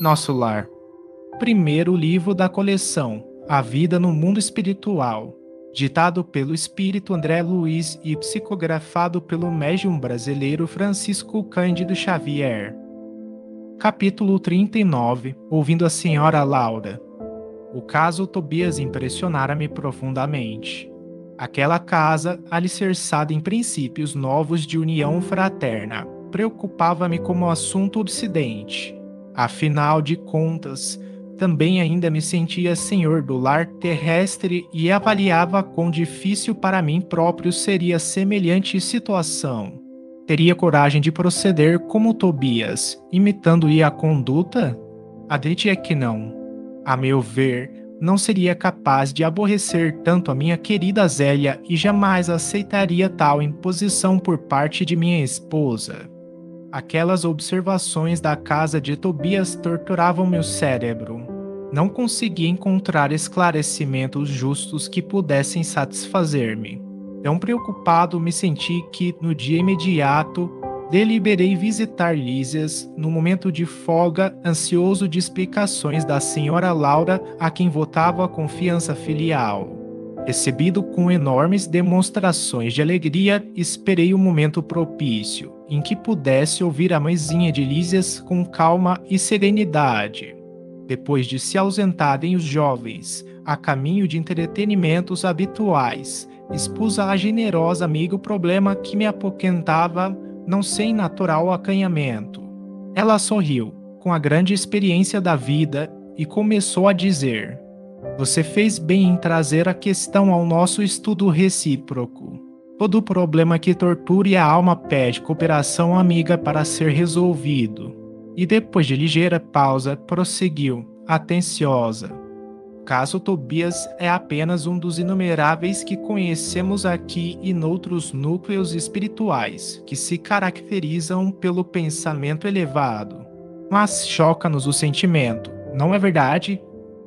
Nosso Lar. Primeiro livro da coleção, A Vida no Mundo Espiritual, ditado pelo espírito André Luiz e psicografado pelo médium brasileiro Francisco Cândido Xavier. Capítulo 39, ouvindo a senhora Laura. O caso Tobias impressionara-me profundamente. Aquela casa, alicerçada em princípios novos de união fraterna, preocupava-me como assunto obsidente. Afinal de contas, também ainda me sentia senhor do lar terrestre e avaliava quão difícil para mim próprio seria semelhante situação. Teria coragem de proceder como Tobias, imitando-lhe a conduta? Admitia que não. A meu ver, não seria capaz de aborrecer tanto a minha querida Zélia e jamais aceitaria tal imposição por parte de minha esposa. Aquelas observações da casa de Tobias torturavam meu cérebro. Não conseguia encontrar esclarecimentos justos que pudessem satisfazer-me. Tão preocupado me senti que, no dia imediato, deliberei visitar Lísias no momento de folga, ansioso de explicações da senhora Laura, a quem votava a confiança filial. Recebido com enormes demonstrações de alegria, esperei o momento propício, em que pudesse ouvir a mãezinha de Lísias com calma e serenidade. Depois de se ausentarem os jovens, a caminho de entretenimentos habituais, expus à generosa amiga o problema que me apoquentava, não sem natural acanhamento. Ela sorriu, com a grande experiência da vida, e começou a dizer: "Você fez bem em trazer a questão ao nosso estudo recíproco. Todo problema que torture a alma pede cooperação amiga para ser resolvido." E depois de ligeira pausa, prosseguiu, atenciosa: "O caso Tobias é apenas um dos inumeráveis que conhecemos aqui e noutros núcleos espirituais, que se caracterizam pelo pensamento elevado. Mas choca-nos o sentimento, não é verdade?"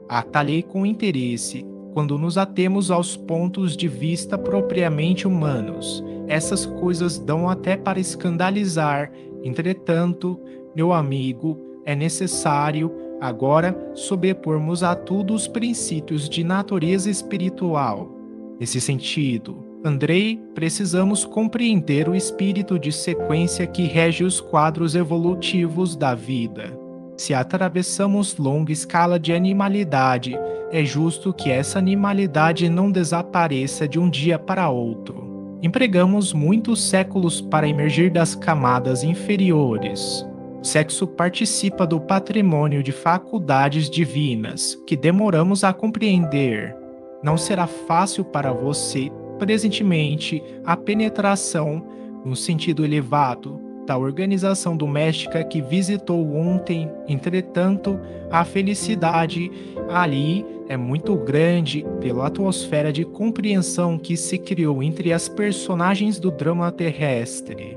Atalhei com interesse. Quando nos atemos aos pontos de vista propriamente humanos, essas coisas dão até para escandalizar. Entretanto, meu amigo, é necessário, agora, sobrepormos a tudo os princípios de natureza espiritual. Nesse sentido, Andrei, precisamos compreender o espírito de sequência que rege os quadros evolutivos da vida. Se atravessamos longa escala de animalidade, é justo que essa animalidade não desapareça de um dia para outro. Empregamos muitos séculos para emergir das camadas inferiores. O sexo participa do patrimônio de faculdades divinas, que demoramos a compreender. Não será fácil para você, presentemente, a penetração, no sentido elevado, da organização doméstica que visitou ontem. Entretanto, a felicidade ali é muito grande pela atmosfera de compreensão que se criou entre as personagens do drama terrestre.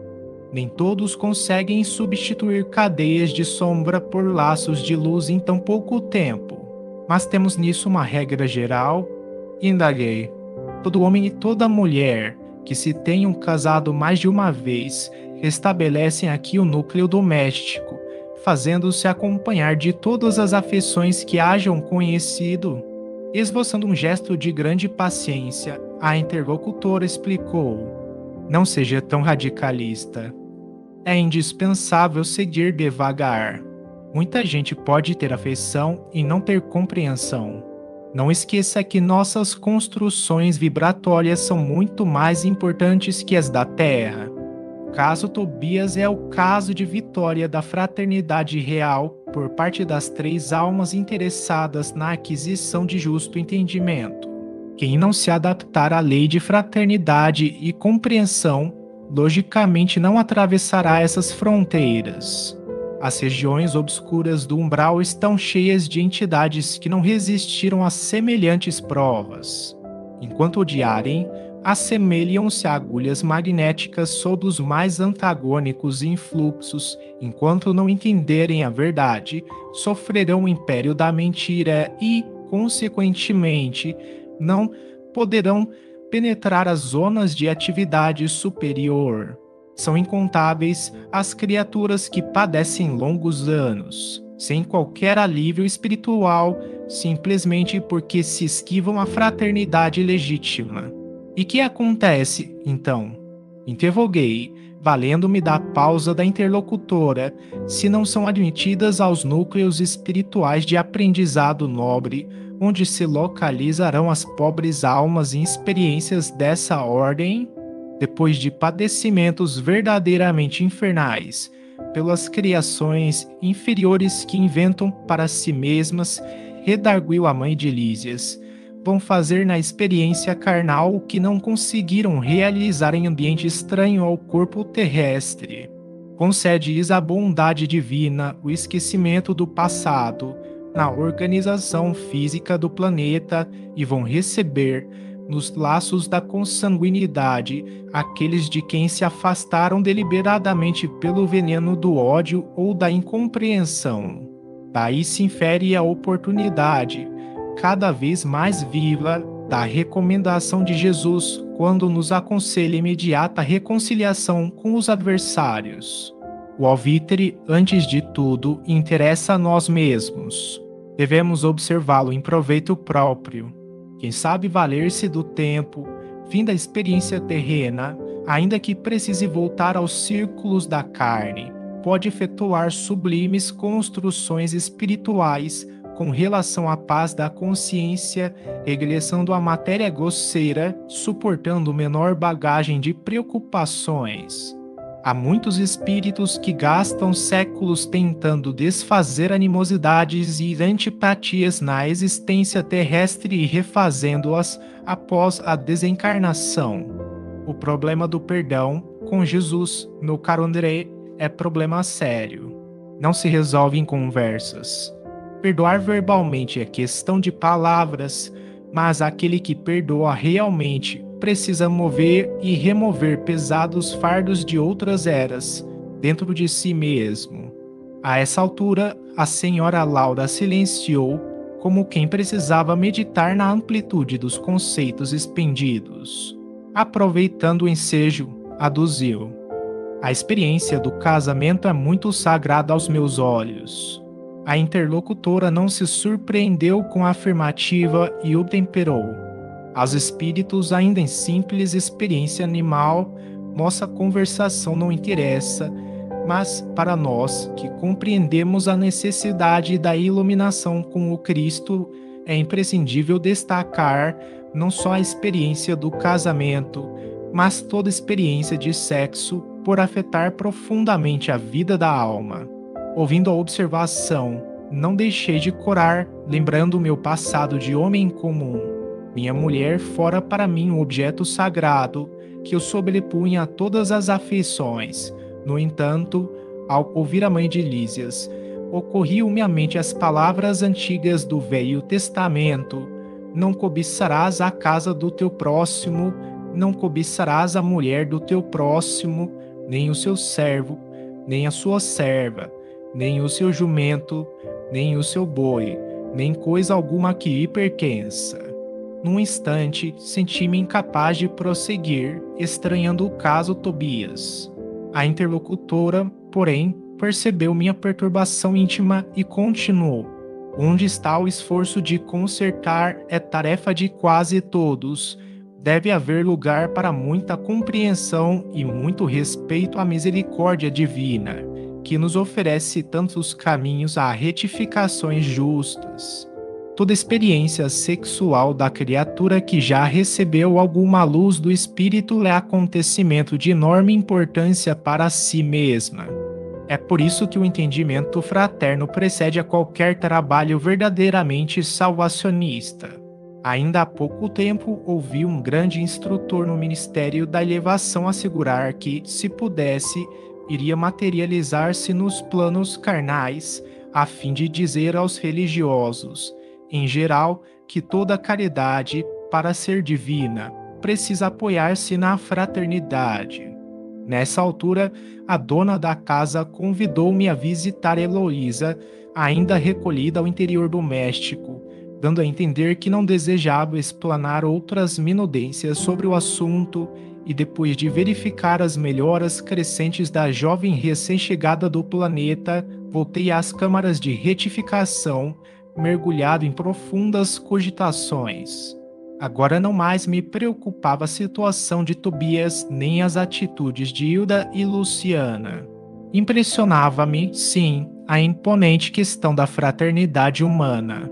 Nem todos conseguem substituir cadeias de sombra por laços de luz em tão pouco tempo. Mas temos nisso uma regra geral? Indaguei. Todo homem e toda mulher que se tenham casado mais de uma vez estabelecem aqui o núcleo doméstico, fazendo-se acompanhar de todas as afeições que hajam conhecido. Esboçando um gesto de grande paciência, a interlocutora explicou: "Não seja tão radicalista. É indispensável seguir devagar. Muita gente pode ter afeição e não ter compreensão. Não esqueça que nossas construções vibratórias são muito mais importantes que as da Terra. O caso Tobias é o caso de vitória da fraternidade real por parte das três almas interessadas na aquisição de justo entendimento. Quem não se adaptar à lei de fraternidade e compreensão, logicamente não atravessará essas fronteiras. As regiões obscuras do umbral estão cheias de entidades que não resistiram a semelhantes provas. Enquanto odiarem, assemelham-se a agulhas magnéticas sob os mais antagônicos influxos. Enquanto não entenderem a verdade, sofrerão o império da mentira e, consequentemente, não poderão penetrar as zonas de atividade superior. São incontáveis as criaturas que padecem longos anos, sem qualquer alívio espiritual, simplesmente porque se esquivam a fraternidade legítima. E que acontece, então? Interroguei, valendo-me da pausa da interlocutora, se não são admitidas aos núcleos espirituais de aprendizado nobre, onde se localizarão as pobres almas em experiências dessa ordem, depois de padecimentos verdadeiramente infernais, pelas criações inferiores que inventam para si mesmas, redarguiu a mãe de Lísias, vão fazer na experiência carnal o que não conseguiram realizar em ambiente estranho ao corpo terrestre. Concede-lhes a bondade divina, o esquecimento do passado, na organização física do planeta e vão receber, nos laços da consanguinidade, aqueles de quem se afastaram deliberadamente pelo veneno do ódio ou da incompreensão. Daí se infere a oportunidade, cada vez mais viva, da recomendação de Jesus quando nos aconselha imediata reconciliação com os adversários. O alvitre, antes de tudo, interessa a nós mesmos. Devemos observá-lo em proveito próprio. Quem sabe valer-se do tempo, fim da experiência terrena, ainda que precise voltar aos círculos da carne, pode efetuar sublimes construções espirituais com relação à paz da consciência, regressando à matéria grosseira, suportando menor bagagem de preocupações. Há muitos espíritos que gastam séculos tentando desfazer animosidades e antipatias na existência terrestre e refazendo-as após a desencarnação. O problema do perdão, com Jesus, meu caro André, é problema sério. Não se resolve em conversas. Perdoar verbalmente é questão de palavras, mas aquele que perdoa realmente precisa mover e remover pesados fardos de outras eras dentro de si mesmo. A essa altura, a senhora Laura silenciou, como quem precisava meditar na amplitude dos conceitos expendidos. Aproveitando o ensejo, aduziu: a experiência do casamento é muito sagrada aos meus olhos. A interlocutora não se surpreendeu com a afirmativa e obtemperou. Aos espíritos, ainda em simples experiência animal, nossa conversação não interessa, mas para nós, que compreendemos a necessidade da iluminação com o Cristo, é imprescindível destacar não só a experiência do casamento, mas toda experiência de sexo, por afetar profundamente a vida da alma. Ouvindo a observação, não deixei de corar, lembrando o meu passado de homem comum. Minha mulher fora para mim um objeto sagrado, que eu sobrepunha a todas as afeições. No entanto, ao ouvir a mãe de Lísias, ocorriam-me à mente as palavras antigas do Velho Testamento: não cobiçarás a casa do teu próximo, não cobiçarás a mulher do teu próximo, nem o seu servo, nem a sua serva, nem o seu jumento, nem o seu boi, nem coisa alguma que lhe pertença. Num instante, senti-me incapaz de prosseguir, estranhando o caso Tobias. A interlocutora, porém, percebeu minha perturbação íntima e continuou: onde está o esforço de consertar é tarefa de quase todos. Deve haver lugar para muita compreensão e muito respeito à misericórdia divina, que nos oferece tantos caminhos a retificações justas. Toda experiência sexual da criatura que já recebeu alguma luz do Espírito é acontecimento de enorme importância para si mesma. É por isso que o entendimento fraterno precede a qualquer trabalho verdadeiramente salvacionista. Ainda há pouco tempo ouvi um grande instrutor no Ministério da Elevação assegurar que, se pudesse, iria materializar-se nos planos carnais, a fim de dizer aos religiosos, em geral, que toda caridade, para ser divina, precisa apoiar-se na fraternidade. Nessa altura, a dona da casa convidou-me a visitar Heloísa, ainda recolhida ao interior doméstico, dando a entender que não desejava explanar outras minudências sobre o assunto, e depois de verificar as melhoras crescentes da jovem recém-chegada do planeta, voltei às câmaras de retificação, mergulhado em profundas cogitações. Agora não mais me preocupava a situação de Tobias nem as atitudes de Hilda e Luciana. Impressionava-me, sim, a imponente questão da fraternidade humana.